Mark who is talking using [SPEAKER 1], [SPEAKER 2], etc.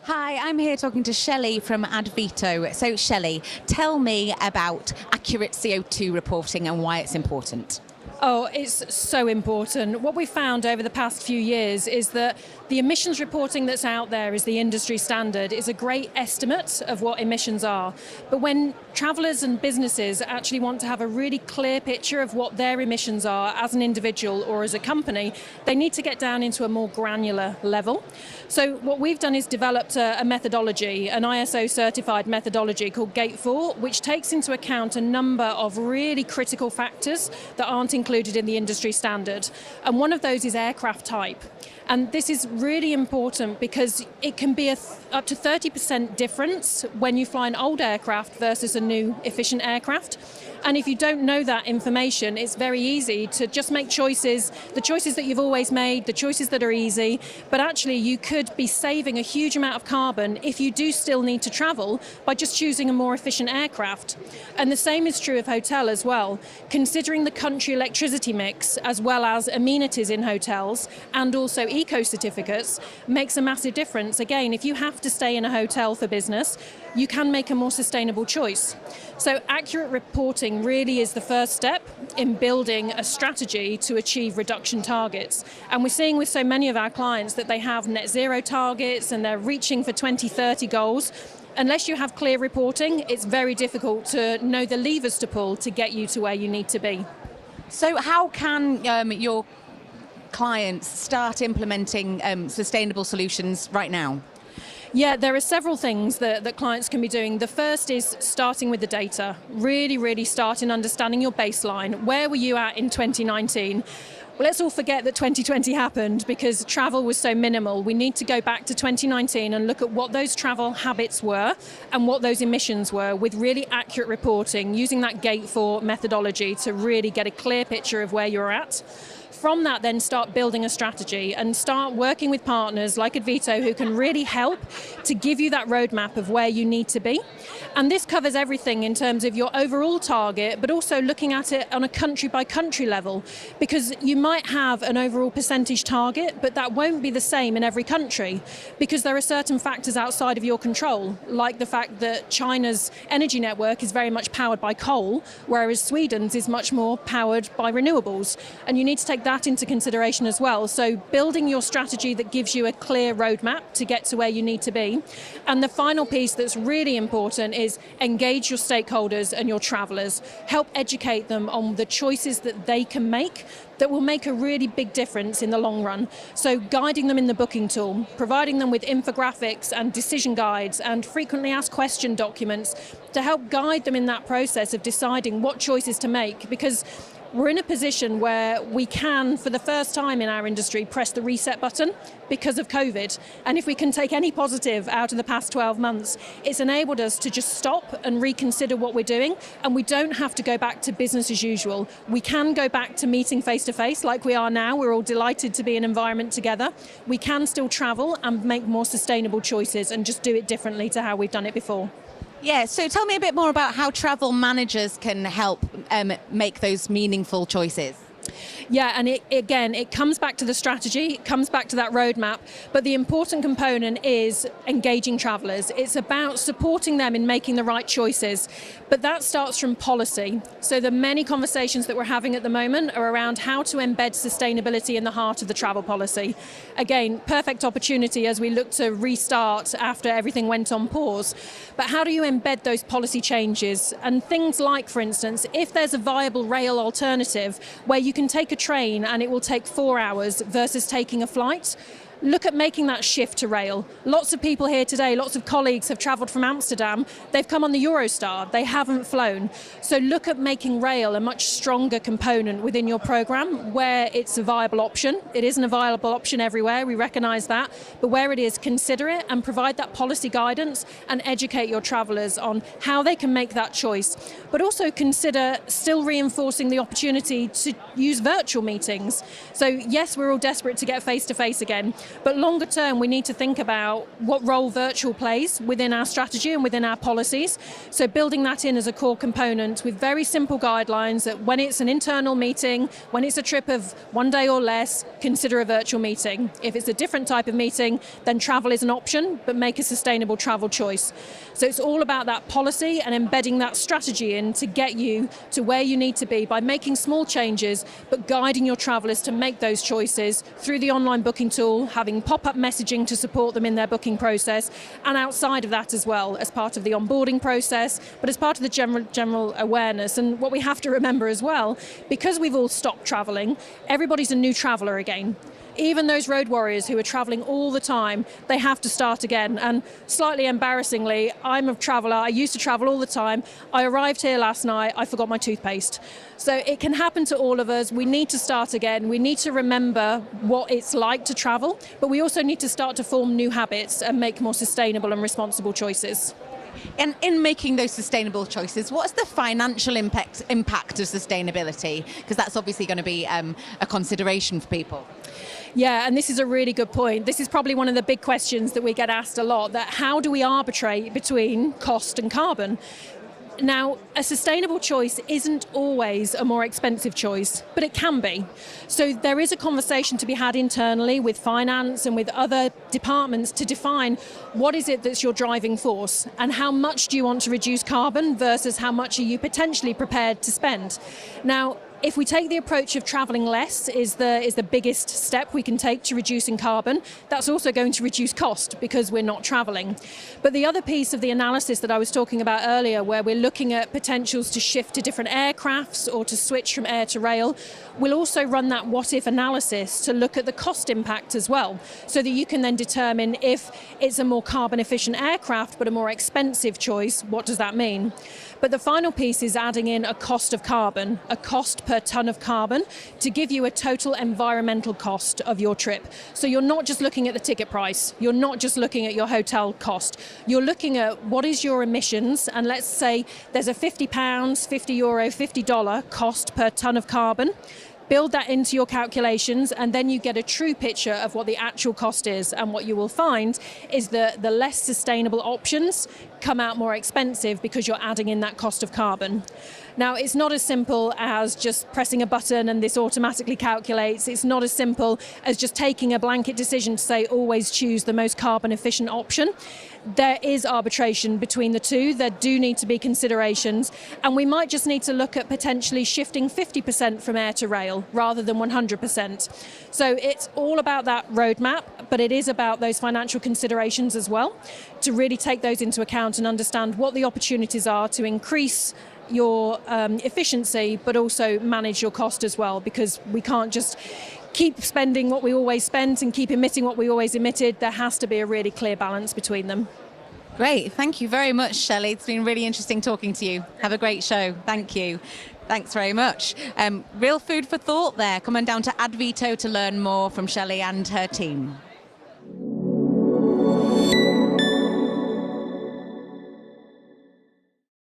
[SPEAKER 1] Hi, I'm here talking to Shelley from Advito. So Shelley, tell me about accurate CO2 reporting and why it's important.
[SPEAKER 2] Oh, it's so important. What we've found over the past few years is that the emissions reporting that's out there is the industry standard, is a great estimate of what emissions are. But when travellers and businesses actually want to have a really clear picture of what their emissions are as an individual or as a company, they need to get down into a more granular level. So what we've done is developed a methodology, an ISO certified methodology called Gate 4, which takes into account a number of really critical factors that aren't included in the industry standard. And one of those is aircraft type. And this is really important because it can be up to 30% difference when you fly an old aircraft versus a new efficient aircraft. And if you don't know that information, it's very easy to just make choices, the choices that you've always made, the choices that are easy, but actually you could be saving a huge amount of carbon if you do still need to travel by just choosing a more efficient aircraft. And the same is true of hotel as well. Considering the country electricity mix as well as amenities in hotels and also eco certificates makes a massive difference. Again, if you have to stay in a hotel for business, you can make a more sustainable choice. So accurate reporting really is the first step in building a strategy to achieve reduction targets. And we're seeing with so many of our clients that they have net zero targets and they're reaching for 2030 goals. Unless you have clear reporting, it's very difficult to know the levers to pull to get you to where you need to be.
[SPEAKER 1] So how can your clients start implementing sustainable solutions right now?
[SPEAKER 2] Yeah, there are several things that clients can be doing. The first is starting with the data, really starting understanding your baseline. Where were you at in 2019? Well, let's all forget that 2020 happened because travel was so minimal. We need to go back to 2019 and look at what those travel habits were and what those emissions were with really accurate reporting, using that Gate 4 methodology to really get a clear picture of where you're at. From that, then start building a strategy and start working with partners like Advito who can really help to give you that roadmap of where you need to be. And this covers everything in terms of your overall target, but also looking at it on a country by country level, because you might have an overall percentage target, but that won't be the same in every country because there are certain factors outside of your control, like the fact that China's energy network is very much powered by coal, whereas Sweden's is much more powered by renewables. And you need to take that into consideration as well. So building your strategy that gives you a clear roadmap to get to where you need to be. And the final piece that's really important is engage your stakeholders and your travelers. Help educate them on the choices that they can make that will make a really big difference in the long run. So guiding them in the booking tool, providing them with infographics and decision guides and frequently asked question documents to help guide them in that process of deciding what choices to make, because we're in a position where we can, for the first time in our industry, press the reset button because of COVID. And if we can take any positive out of the past 12 months, it's enabled us to just stop and reconsider what we're doing. And we don't have to go back to business as usual. We can go back to meeting face to face like we are now. We're all delighted to be in an environment together. We can still travel and make more sustainable choices and just do it differently to how we've done it before.
[SPEAKER 1] Yeah, so tell me a bit more about how travel managers can help make those meaningful choices.
[SPEAKER 2] Yeah, and it comes back to the strategy, it comes back to that roadmap, but the important component is engaging travellers. It's about supporting them in making the right choices, but that starts from policy. So the many conversations that we're having at the moment are around how to embed sustainability in the heart of the travel policy. Again, perfect opportunity as we look to restart after everything went on pause. But how do you embed those policy changes? And things like, for instance, if there's a viable rail alternative where you can take a train and it will take 4 hours versus taking a flight, look at making that shift to rail. Lots of people here today, lots of colleagues have travelled from Amsterdam, they've come on the Eurostar, they haven't flown. So look at making rail a much stronger component within your programme where it's a viable option. It isn't a viable option everywhere, we recognise that, but where it is, consider it and provide that policy guidance and educate your travellers on how they can make that choice. But also consider still reinforcing the opportunity to use virtual meetings. So yes, we're all desperate to get face to face again, But longer term, we need to think about what role virtual plays within our strategy and within our policies. So building that in as a core component with very simple guidelines that when it's an internal meeting, when it's a trip of 1 day or less, consider a virtual meeting. If it's a different type of meeting, then travel is an option, but make a sustainable travel choice. So it's all about that policy and embedding that strategy in to get you to where you need to be by making small changes, but guiding your travellers to make those choices through the online booking tool, having pop-up messaging to support them in their booking process, and outside of that as well, as part of the onboarding process, but as part of the general awareness. And what we have to remember as well, because we've all stopped travelling, everybody's a new traveller again. Even those road warriors who are travelling all the time, they have to start again. And slightly embarrassingly, I'm a traveller. I used to travel all the time. I arrived here last night. I forgot my toothpaste. So it can happen to all of us. We need to start again. We need to remember what it's like to travel, but we also need to start to form new habits and make more sustainable and responsible choices.
[SPEAKER 1] And in making those sustainable choices, what's the financial impact of sustainability? Because that's obviously going to be a consideration for people.
[SPEAKER 2] Yeah, and this is a really good point. This is probably one of the big questions that we get asked a lot, that how do we arbitrate between cost and carbon? Now, a sustainable choice isn't always a more expensive choice, but it can be. So there is a conversation to be had internally with finance and with other departments to define what is it that's your driving force and how much do you want to reduce carbon versus how much are you potentially prepared to spend. Now, if we take the approach of travelling less is the biggest step we can take to reducing carbon, that's also going to reduce cost because we're not travelling. But the other piece of the analysis that I was talking about earlier, where we're looking at potentials to shift to different aircrafts or to switch from air to rail, we'll also run that what-if analysis to look at the cost impact as well, so that you can then determine if it's a more carbon-efficient aircraft but a more expensive choice, what does that mean? But the final piece is adding in a cost of carbon, a cost per tonne of carbon, to give you a total environmental cost of your trip. So you're not just looking at the ticket price, you're not just looking at your hotel cost, you're looking at what is your emissions, and let's say there's a £50, €50, $50 cost per tonne of carbon. Build that into your calculations, and then you get a true picture of what the actual cost is. And what you will find is that the less sustainable options come out more expensive because you're adding in that cost of carbon. Now, it's not as simple as just pressing a button and this automatically calculates. It's not as simple as just taking a blanket decision to say always choose the most carbon efficient option. There is arbitration between the two. There do need to be considerations, and we might just need to look at potentially shifting 50% from air to rail rather than 100%. So it's all about that roadmap, but it is about those financial considerations as well, to really take those into account and understand what the opportunities are to increase your efficiency, but also manage your cost as well, because we can't just keep spending what we always spent and keep emitting what we always emitted. There has to be a really clear balance between them.
[SPEAKER 1] Great, thank you very much, Shelley. It's been really interesting talking to you. Have a great show. Thank you. Thanks very much. Real food for thought there. Come on down to Advito to learn more from Shelley and her team.